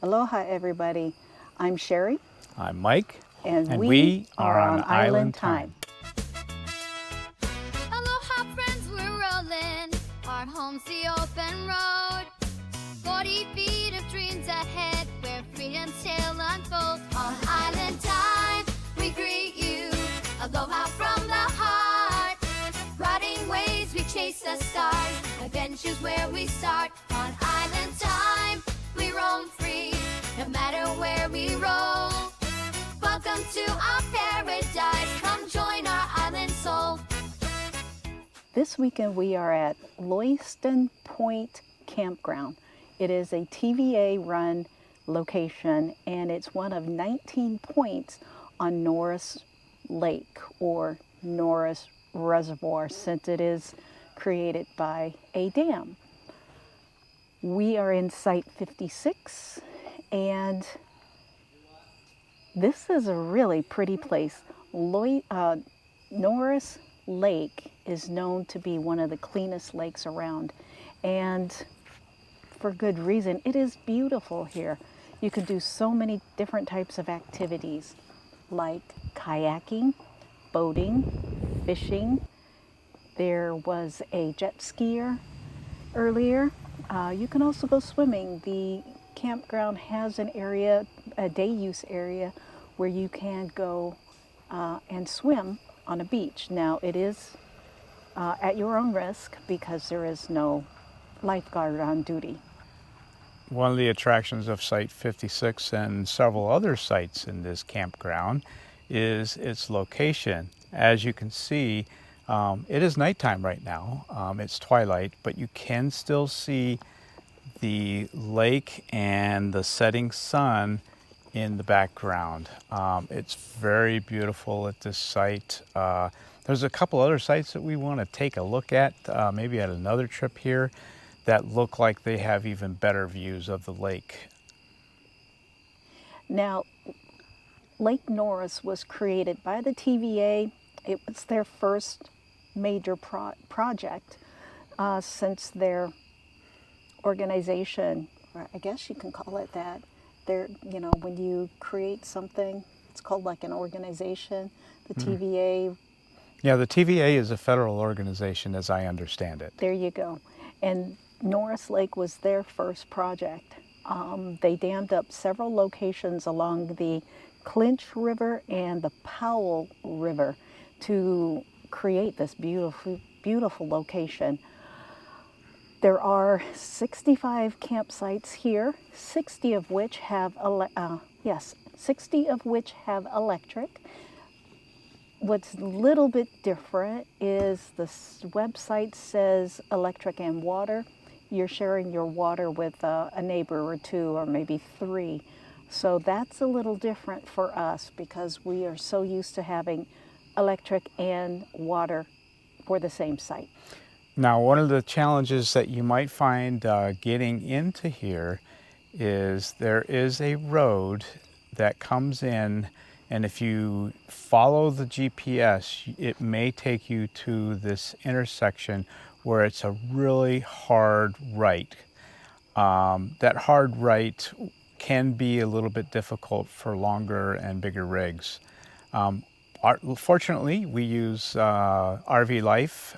Aloha, everybody. I'm Sherry. I'm Mike. And we are on Island Time. Aloha, friends, we're rolling. Our home's the open road. 40 feet of dreams ahead, where freedom's tale unfolds. On Island Time, we greet you. Aloha from the heart. Riding waves, we chase the stars. Adventure's where we start. On Island Time, we roam free, no matter where we roll. Welcome to our paradise. Come join our island soul. This weekend we are at Loyston Point Campground. It is a TVA-run location, and it's one of 19 points on Norris Lake, or Norris Reservoir, since it is created by a dam. We are in Site 56, and this is a really pretty place. Norris Lake is known to be one of the cleanest lakes around, and for good reason. It is beautiful here. You can do so many different types of activities like kayaking, boating, fishing. There was a jet skier earlier. You can also go swimming. The campground has an area, a day use area, where you can go and swim on a beach. Now it is at your own risk because there is no lifeguard on duty. One of the attractions of Site 56 and several other sites in this campground is its location. As you can see, it is nighttime right now. It's twilight, but you can still see the lake and the setting sun in the background. It's very beautiful at this site. There's a couple other sites that we want to take a look at, maybe at another trip here, that look like they have even better views of the lake. Now, Lake Norris was created by the TVA. It was their first major project since their organization, or I guess you can call it that. When you create something, it's called like an organization. The TVA. Yeah, the TVA is a federal organization, as I understand it. There you go. And Norris Lake was their first project. They dammed up several locations along the Clinch River and the Powell River to create this beautiful location. There are 65 campsites here, 60 of which have electric. What's a little bit different is the website says electric and water. You're sharing your water with a neighbor or two or maybe three. So that's a little different for us because we are so used to having electric and water for the same site. Now, one of the challenges that you might find getting into here is there is a road that comes in, and if you follow the GPS, it may take you to this intersection where it's a really hard right. That hard right can be a little bit difficult for longer and bigger rigs. Fortunately, we use RV Life,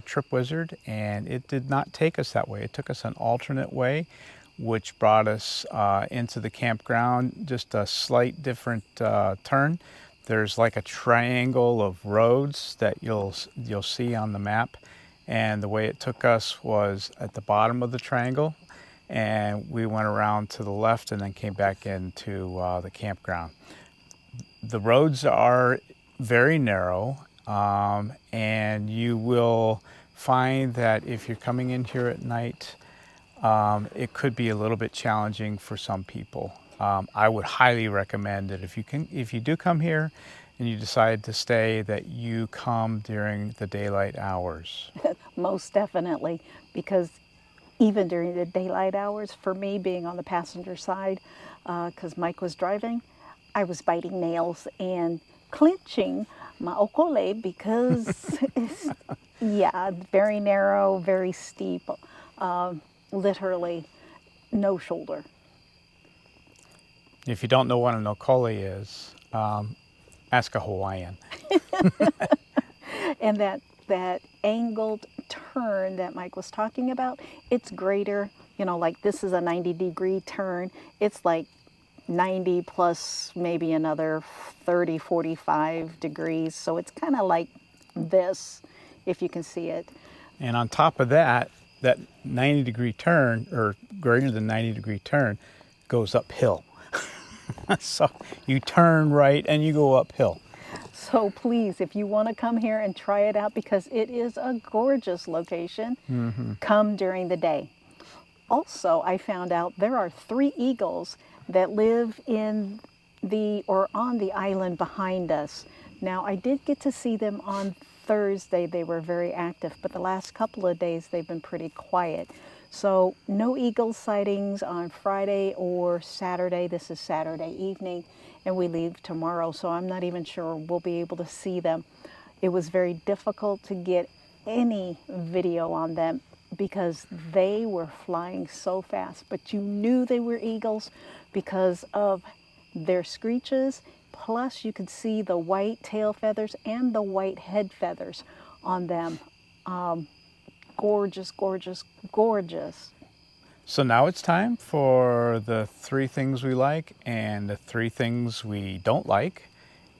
Trip Wizard, and it did not take us that way. It took us an alternate way, which brought us into the campground, just a slight different turn. There's like a triangle of roads that you'll see on the map, and the way it took us was at the bottom of the triangle, and we went around to the left and then came back into the campground. The roads are very narrow, and you will find that if you're coming in here at night, it could be a little bit challenging for some people. I would highly recommend that if you do come here and you decide to stay, that you come during the daylight hours. Most definitely, because even during the daylight hours, for me being on the passenger side, because Mike was driving, I was biting nails and clenching my okole because it's, very narrow, very steep, literally no shoulder. If you don't know what a nokole is, ask a Hawaiian. And that angled turn that Mike was talking about, it's greater, like this is a 90-degree turn. It's like 90 plus maybe another 30, 45 degrees. So it's kind of like this, if you can see it. And on top of that, that 90-degree turn, or greater than 90-degree turn, goes uphill. So you turn right and you go uphill. So please, if you want to come here and try it out, because it is a gorgeous location, come during the day. Also, I found out there are 3 eagles that live in on the island behind us. Now, I did get to see them on Thursday. They were very active, but the last couple of days they've been pretty quiet. So no eagle sightings on Friday or Saturday. This is Saturday evening, and we leave tomorrow, so I'm not even sure we'll be able to see them. It was very difficult to get any video on them because they were flying so fast, but you knew they were eagles because of their screeches, plus you could see the white tail feathers and the white head feathers on them. Gorgeous, gorgeous, gorgeous. So now it's time for the 3 things we like and the 3 things we don't like.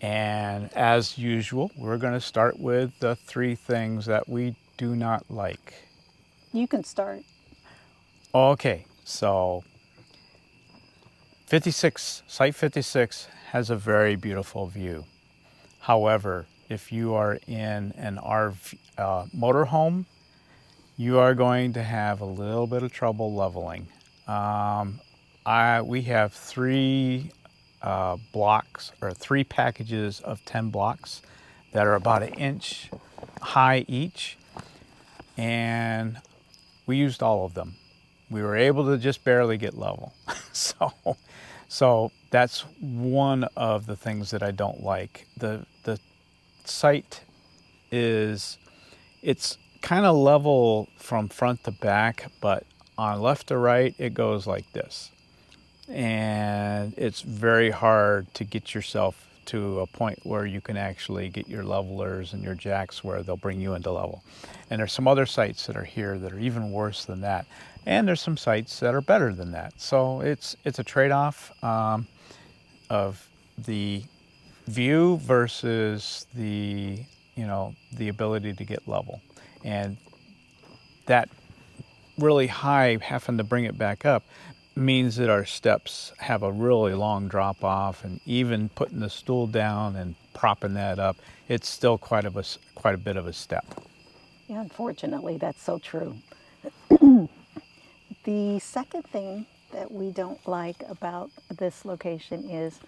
And as usual, we're going to start with the 3 things that we do not like. You can start. Okay, so Site 56 has a very beautiful view. However, if you are in an RV motorhome, you are going to have a little bit of trouble leveling. We have 3 blocks, or 3 packages of 10 blocks that are about 1 inch high each, and we used all of them. We were able to just barely get level. So that's one of the things that I don't like. The site it's kind of level from front to back, but on left to right, it goes like this. And it's very hard to get yourself to a point where you can actually get your levelers and your jacks where they'll bring you into level. And there's some other sites that are here that are even worse than that. And there's some sites that are better than that. So it's a trade-off of the view versus the ability to get level. And that really high, having to bring it back up, means that our steps have a really long drop off, and even putting the stool down and propping that up, it's still quite a bit of a step. Yeah, unfortunately, that's so true. The second thing that we don't like about this location is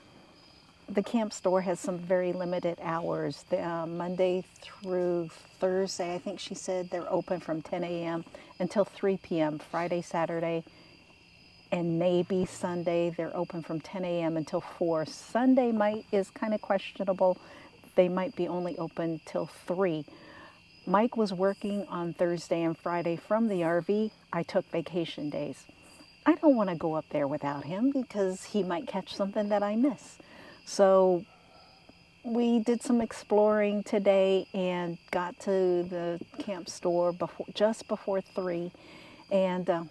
the camp store has some very limited hours. Monday through Thursday, I think she said, they're open from 10 a.m. until 3 p.m. Friday, Saturday, and maybe Sunday, they're open from 10 a.m. until 4. Sunday is kind of questionable. They might be only open till 3. Mike was working on Thursday and Friday from the RV. I took vacation days. I don't want to go up there without him because he might catch something that I miss. So we did some exploring today and got to the camp store just before 3, and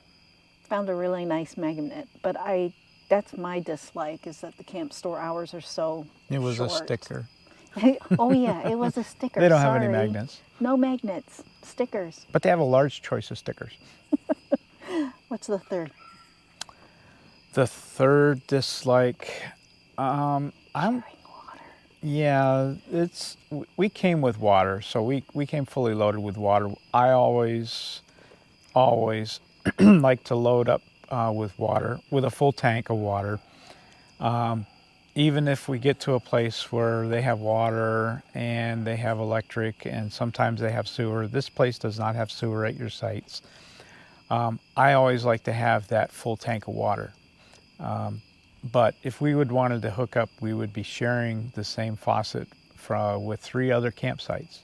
found a really nice magnet. But that's my dislike, is that the camp store hours are so It was short. a sticker. Oh yeah, it was a sticker. They don't have any Sorry. magnets. No magnets, stickers. But they have a large choice of stickers. What's the third? The third dislike, Water. yeah, we came with water, so we came fully loaded with water. I always like to load up with water, with a full tank of water. Even if we get to a place where they have water and they have electric and sometimes they have sewer. This place does not have sewer at your sites. I always like to have that full tank of water. But if we wanted to hook up, we would be sharing the same faucet with 3 other campsites,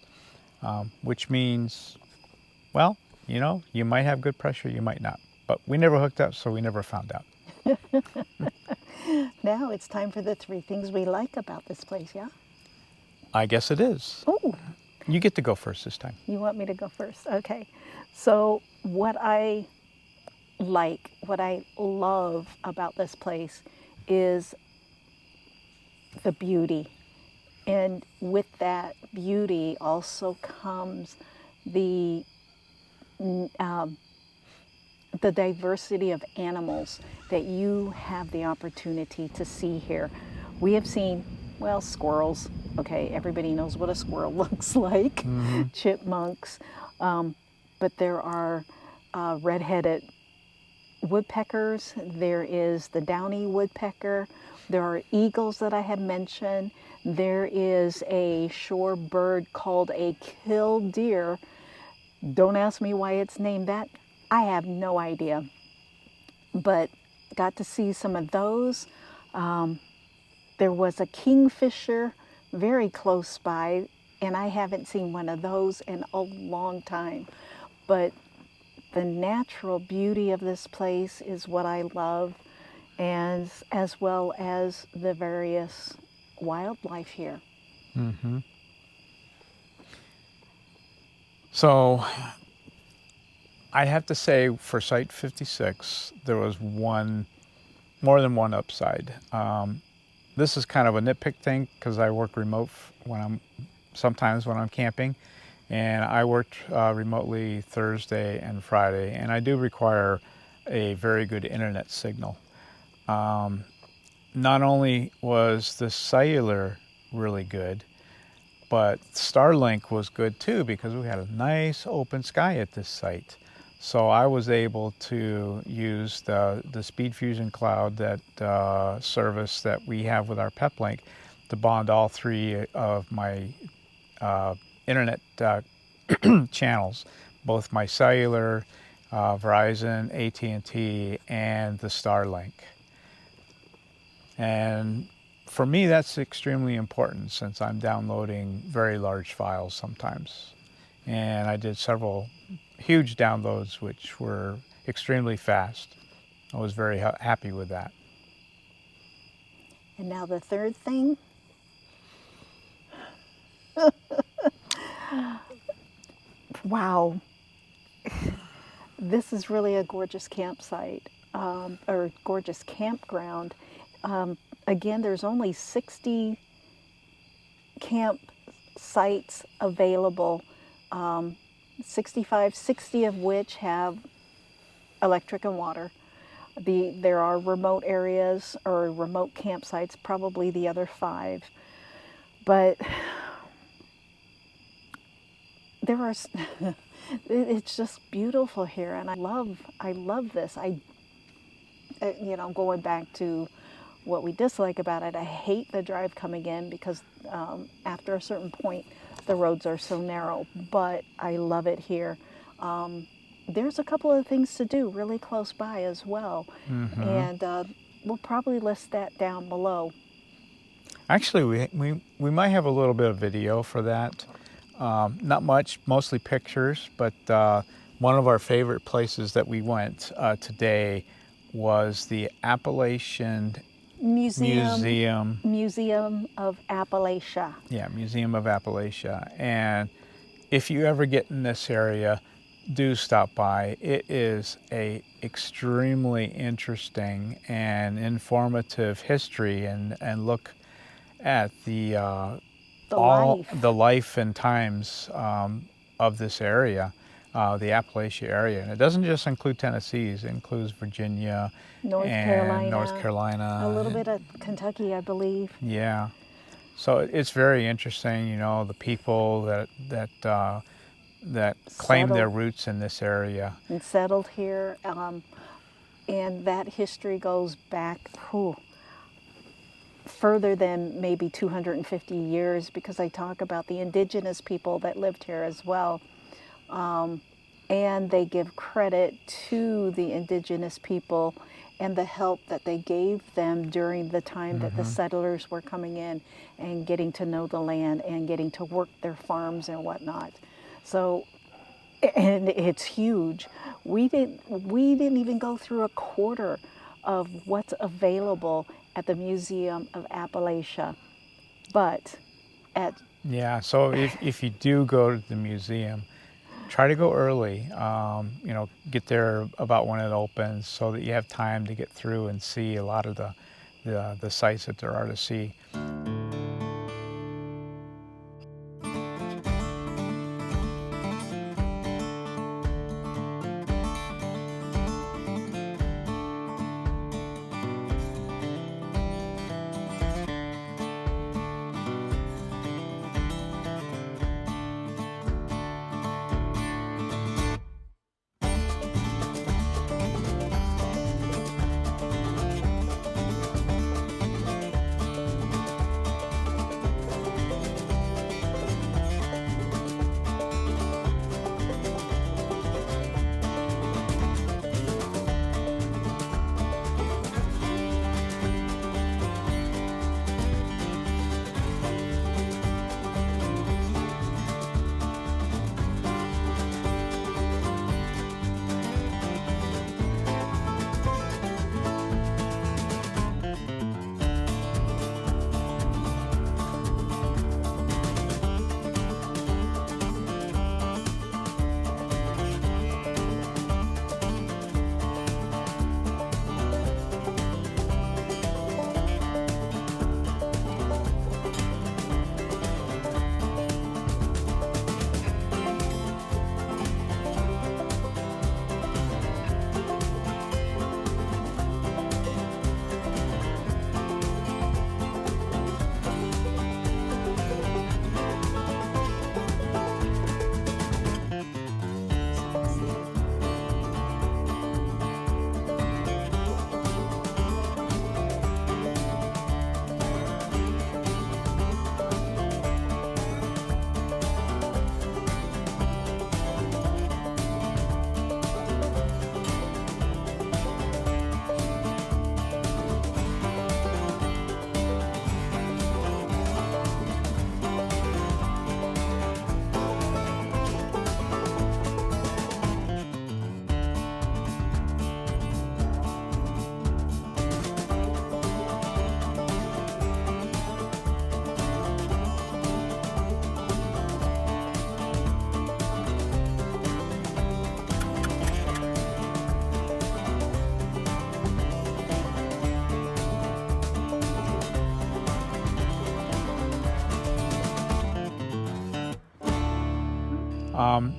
which means, well, you might have good pressure, you might not. But we never hooked up, so we never found out. Now it's time for the 3 things we like about this place, yeah? I guess it is. Oh, You get to go first this time. you want me to go first? Okay. So what I love about this place is the beauty. And with that beauty also comes the diversity of animals that you have the opportunity to see here. We have seen, well, squirrels. Okay, everybody knows what a squirrel looks like. Chipmunks. But there are red-headed woodpeckers. There is the Downy Woodpecker. There are eagles that I had mentioned. There is a shore bird called a Killdeer. Don't ask me why it's named that. I have no idea. But got to see some of those. There was a Kingfisher very close by, and I haven't seen one of those in a long time. But the natural beauty of this place is what I love, and as well as the various wildlife here. So I have to say for Site 56, there was more than one upside. This is kind of a nitpick thing because I work remote sometimes when I'm camping, and I worked remotely Thursday and Friday, and I do require a very good internet signal. Not only was the cellular really good, but Starlink was good too because we had a nice open sky at this site. So I was able to use the SpeedFusion Cloud, that service that we have with our PepLink, to bond all 3 of my internet channels, both my cellular, Verizon, AT&T, and the Starlink. And for me, that's extremely important since I'm downloading very large files sometimes. And I did several huge downloads, which were extremely fast. I was very happy with that. And now the third thing. Wow. This is really a gorgeous campsite, or gorgeous campground. Again, there's only 60 campsites available, 60 of which have electric and water. There are remote areas or remote campsites, probably the other 5. But there are, it's just beautiful here, and I love this. Going back to what we dislike about it, I hate the drive coming in because after a certain point, the roads are so narrow, but I love it here. There's a couple of things to do really close by as well, and we'll probably list that down below. Actually, we might have a little bit of video for that. Not much, mostly pictures, but one of our favorite places that we went today was the Appalachian Museum of Appalachia. Yeah, Museum of Appalachia. And if you ever get in this area, do stop by. It is a extremely interesting and informative history, and look at the life and times of this area, the Appalachia area. And it doesn't just include Tennessee, it includes Virginia, North Carolina, a little bit of Kentucky, I believe. Yeah. So it's very interesting, the people that claim their roots in this area. And settled here. And that history goes back further than maybe 250 years, because I talk about the indigenous people that lived here as well. And they give credit to the indigenous people and the help that they gave them during the time that the settlers were coming in and getting to know the land and getting to work their farms and whatnot. So, and it's huge. We didn't even go through a quarter of what's available at the Museum of Appalachia, but at Yeah, so if you do go to the museum, try to go early. You know, get there about when it opens so that you have time to get through and see a lot of the sites that there are to see.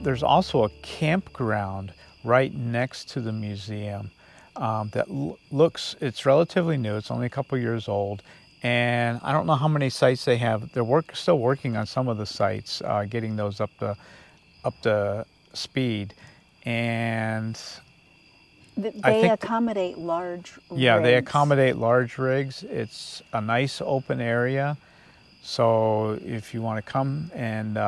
There's also a campground right next to the museum that looks, it's relatively new, it's only a couple years old, and I don't know how many sites they have. They're still working on some of the sites, getting those up to speed, and they accommodate large yeah, they rigs. accommodate large rigs. It's a nice open area, so if you want to come and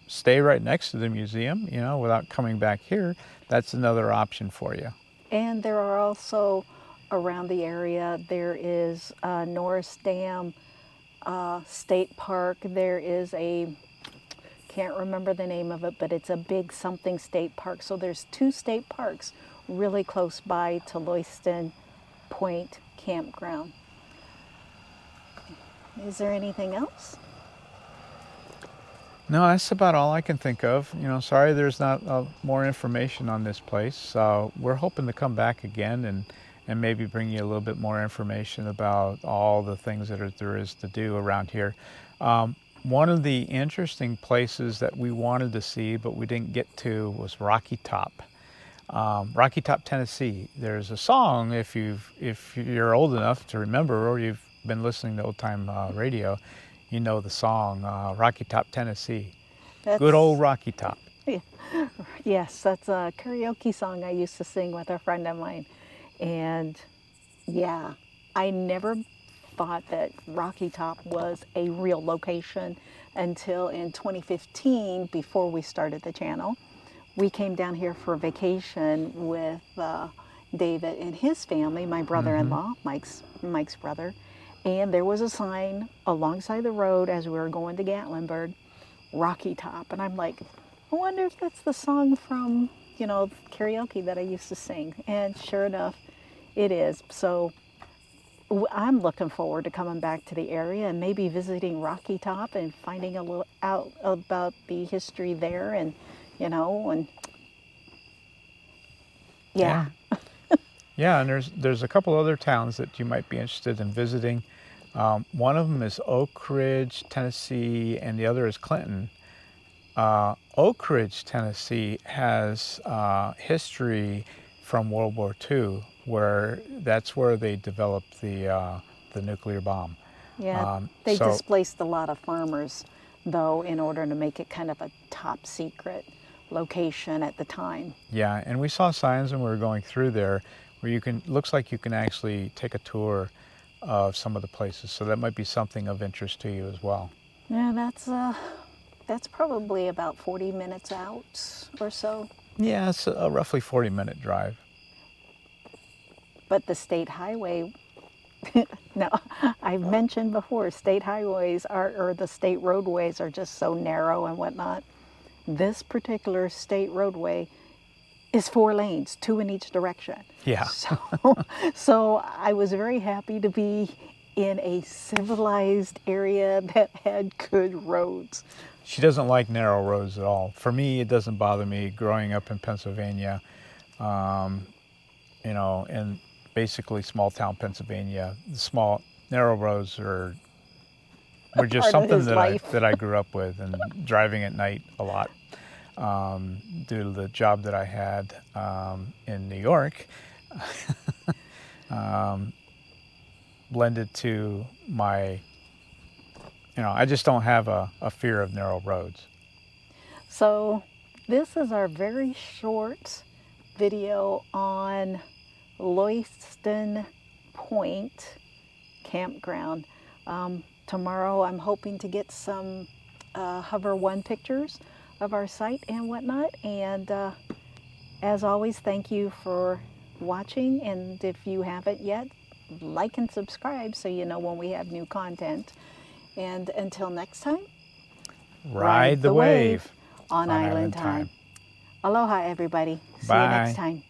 stay right next to the museum, you know, without coming back here, that's another option for you. And there are also around the area, there is Norris Dam State Park. There is can't remember the name of it, but it's a big something state park. So there's 2 state parks really close by to Loyston Point Campground. Is there anything else? No, that's about all I can think of. You know, sorry there's not more information on this place. We're hoping to come back again and maybe bring you a little bit more information about all the things that there is to do around here. One of the interesting places that we wanted to see but we didn't get to was Rocky Top. Rocky Top, Tennessee. There's a song, if you're old enough to remember, or you've been listening to old time radio, you know the song, Rocky Top, Tennessee. Good old Rocky Top. Yeah. Yes, that's a karaoke song I used to sing with a friend of mine. And yeah, I never thought that Rocky Top was a real location until in 2015, before we started the channel. We came down here for vacation with David and his family, my brother-in-law, Mike's brother, and there was a sign alongside the road as we were going to Gatlinburg, Rocky Top, and I'm like, I wonder if that's the song from, you know, karaoke that I used to sing, and sure enough, it is. So I'm looking forward to coming back to the area and maybe visiting Rocky Top and finding a little out about the history there, and and yeah. Yeah, and there's a couple other towns that you might be interested in visiting. One of them is Oak Ridge, Tennessee, and the other is Clinton. Oak Ridge, Tennessee has history from World War II, where that's where they developed the nuclear bomb. Yeah, they so- displaced a lot of farmers, though, in order to make it kind of a top secret location at the time. Yeah, and we saw signs when we were going through there where looks like you can actually take a tour of some of the places. So that might be something of interest to you as well. Yeah, that's probably about 40 minutes out or so. Yeah, it's a roughly 40-minute drive. But the state highway, no, I've mentioned before, state highways or the state roadways are just so narrow and whatnot. This particular state roadway is 4 lanes, 2 in each direction. Yeah. So I was very happy to be in a civilized area that had good roads. She doesn't like narrow roads at all. For me, it doesn't bother me growing up in Pennsylvania, in basically small town Pennsylvania. The small narrow roads were just something that I grew up with, and driving at night a lot. Due to the job that I had in New York, blended to my, I just don't have a fear of narrow roads. So this is our very short video on Loyston Point Campground. Tomorrow I'm hoping to get some Hover One pictures of our site and whatnot, and as always, thank you for watching, and if you haven't yet, like and subscribe so you know when we have new content. And until next time, ride the wave on Island Time. Aloha, everybody. See you Bye. next time.